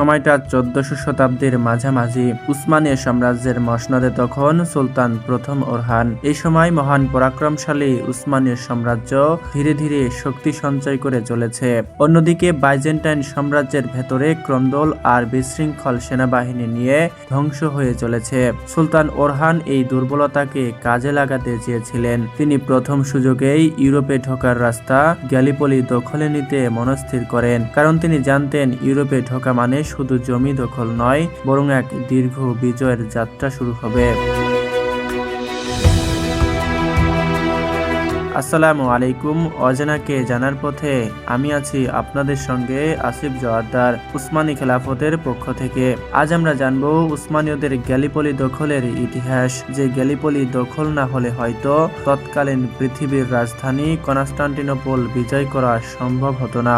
সময়টা 1400 শতাব্দীর মাঝামাঝি। উসমানীয় সাম্রাজ্যের মসনদে তখন সুলতান প্রথম ওরহান। এই সময় মহান পরাক্রমশালী উসমানীয় সাম্রাজ্য ধীরে ধীরে শক্তি সঞ্চয় করে চলেছে। অন্যদিকে বাইজেন্টাইন সাম্রাজ্যের ভেতরে ক্রন্দল আর বিশৃঙ্খল সেনাবাহিনী নিয়ে ধ্বংস হয়ে চলেছে। সুলতান ওরহান এই দুর্বলতাকে কাজে লাগাতে চেয়েছিলেন। তিনি প্রথম সুযোগেই ইউরোপে ঢোকার রাস্তা গ্যালিপলি দখলে নিতে মনস্থির করেন, কারণ তিনি জানতেন ইউরোপে ঢোকা মানে শুধু জমি দখল নয়, বরং এক দীর্ঘ বিজয়ের যাত্রা শুরু হবে। আসসালামু আলাইকুম। অজানাকে জানার পথে আমি আছি আপনাদের সঙ্গে আসিফ জোয়ারদার, উসমানী খেলাফতের পক্ষ থেকে। আজ আমরা জানবো উসমানীয়দের গ্যালিপলি দখলের ইতিহাস, যে গ্যালিপলি দখল না হলে হয়তো তৎকালীন পৃথিবীর রাজধানী কনস্টান্টিনোপল বিজয় করা সম্ভব হতো না।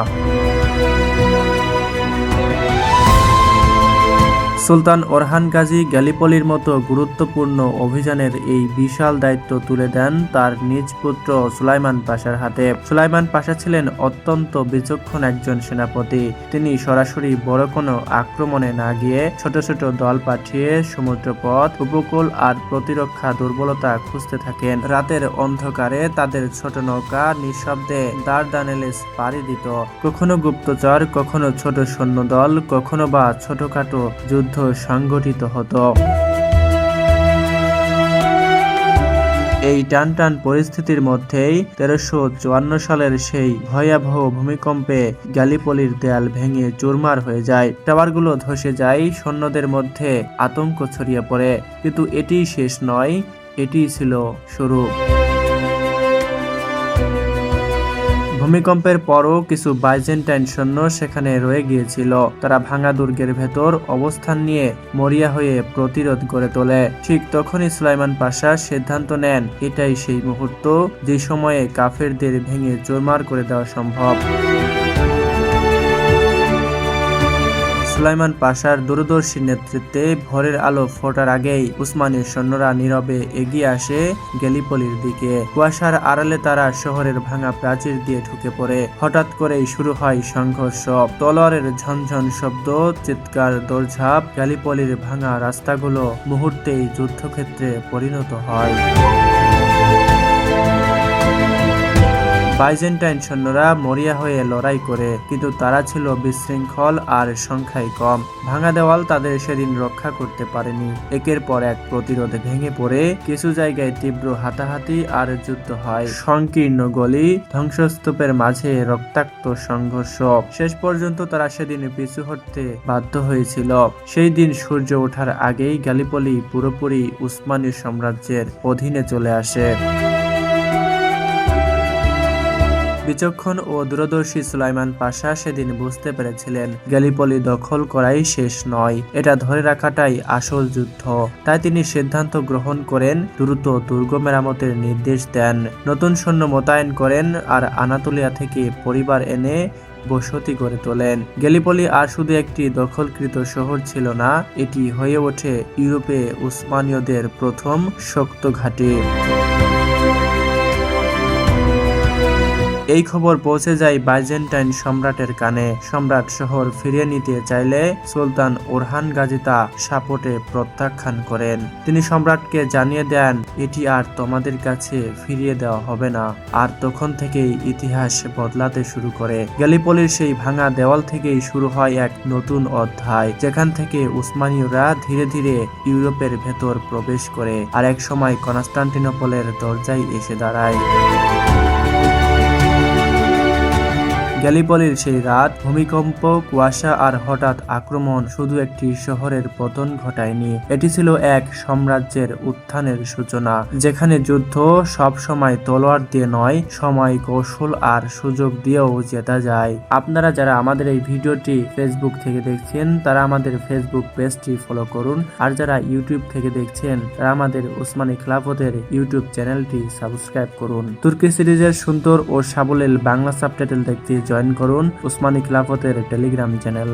সুলতান ওরহান গাজী গ্যালিপলির মতো গুরুত্বপূর্ণ অভিযানের এই বিশাল দায়িত্ব তুলে দেন তার নিজ পুত্র সুলাইমান পাশার হাতে। সুলাইমান পাশা ছিলেন অত্যন্ত বিচক্ষণ একজন সেনাপতি। তিনি সরাসরি বড় কোনো আক্রমণে না গিয়ে ছোট ছোট দল পাঠিয়ে সমুদ্রপথ, উপকূল আর প্রতিরক্ষা দুর্বলতা খুঁজতে থাকেন। রাতের অন্ধকারে তাদের ছোট নৌকা নিঃশব্দে দারদানেলেস পাড়ি দিত। কখনো গুপ্তচর, কখনো ছোট সৈন্যদল, কখনো বা ছোটখাটো যুদ্ধ সংগঠিত হতো। এই টানটান পরিস্থিতির মধ্যেই 1354 সালের সেই ভয়াবহ ভূমিকম্পে গ্যালিপলির দেয়াল ভেঙে চুরমার হয়ে যায়। টাওয়ারগুলো ধসে যায়, সৈন্যদের মধ্যে আতঙ্ক ছড়িয়ে পড়ে। কিন্তু এটিই শেষ নয়, এটিই ছিল শুরু। ভূমিকম্পের পরও কিছু বাইজেন্টাইন সৈন্য সেখানে রয়ে গিয়েছিল। তারা ভাঙা দুর্গের ভেতর অবস্থান নিয়ে মরিয়া হয়ে প্রতিরোধ গড়ে তোলে। ঠিক তখনই সুলাইমান পাশা সিদ্ধান্ত নেন এটাই সেই মুহূর্ত যে সময়ে কাফেরদের ভেঙে চুরমার করে দেওয়া সম্ভব। সুলাইমান পাশার দূরদর্শী নেতৃত্বে ভোরের আলো ফোটার আগেই উসমানীয় সৈন্যরা নীরবে এগিয়ে আসে গ্যালিপলির দিকে। কুয়াশার আড়ালে তারা শহরের ভাঙা প্রাচীর দিয়ে ঢুকে পড়ে। হঠাৎ করেই শুরু হয় সংঘর্ষ। তলোয়ারের ঝনঝন শব্দ, চিৎকার, দৌড়ঝাঁপ। গ্যালিপলির ভাঙা রাস্তাগুলো মুহূর্তেই যুদ্ধক্ষেত্রে পরিণত হয়। বাইজেন্টাইন সৈন্যরা মরিয়া হয়ে লড়াই করে, কিন্তু তারা ছিল বিশৃঙ্খল আর সংখ্যায় কম। ভাঙা দেওয়াল তাদের সেদিন রক্ষা করতে পারেনি। একের পর এক প্রতিরোধ ভেঙে পড়ে কিছু জায়গায় তীব্র হাতাহাতি আর যুদ্ধ হয়। সংকীর্ণ গলি, ধ্বংসস্তূপের মাঝে রক্তাক্ত সংঘর্ষ। শেষ পর্যন্ত তারা সেদিন পিছু হটতে বাধ্য হয়েছিল। সেই দিন সূর্য ওঠার আগেই গ্যালিপলি পুরোপুরি উসমানীয় সাম্রাজ্যের অধীনে চলে আসে। বিচক্ষণ ও দূরদর্শী সুলাইমান পাশা সেদিন বুঝতে পেরেছিলেন গ্যালিপলি দখল করাই শেষ নয়, এটা ধরে রাখাটাই আসল যুদ্ধ। তাই তিনি সিদ্ধান্ত গ্রহণ করেন, দ্রুত দুর্গ মেরামতের নির্দেশ দেন, নতুন সৈন্য মোতায়েন করেন আর আনাতোলিয়া থেকে পরিবার এনে বসতি গড়ে তোলেন। গ্যালিপলি আর শুধু একটি দখলকৃত শহর ছিল না, এটি হয়ে ওঠে ইউরোপে উসমানীয়দের প্রথম শক্ত ঘাঁটি। এই খবর পৌঁছে যায় বাইজেন্টাইন সম্রাটের কানে। সম্রাট শহর ফিরিয়ে নিতে চাইলে সুলতান ওরহান গাজী তা সাপটে প্রত্যাখ্যান করেন। তিনি সম্রাটকে জানিয়ে দেন এটি আর তোমাদের কাছে ফিরিয়ে দেওয়া হবে না। আর তখন থেকেই ইতিহাস বদলাতে শুরু করে। গ্যালিপলির সেই ভাঙা দেওয়াল থেকেই শুরু হয় এক নতুন অধ্যায়, যেখান থেকে উসমানীয়রা ধীরে ধীরে ইউরোপের ভেতর প্রবেশ করে আর এক সময় কনস্টান্টিনোপলের দরজায় এসে দাঁড়ায়। গ্যালিপলির সেই রাত, ভূমিকম্প, কুয়াশা আর হঠাৎ আক্রমণ শুধু একটি শহরের পতন ঘটায়নি, এটি ছিল এক সাম্রাজ্যের উত্থানের সূচনা, যেখানে যুদ্ধ সব সময় তলোয়ার দিয়ে নয়, সময়, কৌশল আর সুযোগ দিয়েও জেতা যায়। আপনারা যারা আমাদের এই ভিডিওটি ফেসবুক থেকে দেখছেন তারা আমাদের ফেসবুক পেজটি ফলো করুন, আর যারা ইউটিউব থেকে দেখছেন তারা আমাদের উসমানী খেলাফতের ইউটিউব চ্যানেলটি সাবস্ক্রাইব করুন। তুর্কি সিরিজের সুন্দর ও সাবলীল বাংলা সাবটাইটেল দেখতে জয়েন করুন উসমানী খেলাফতের টেলিগ্রাম চ্যানেল।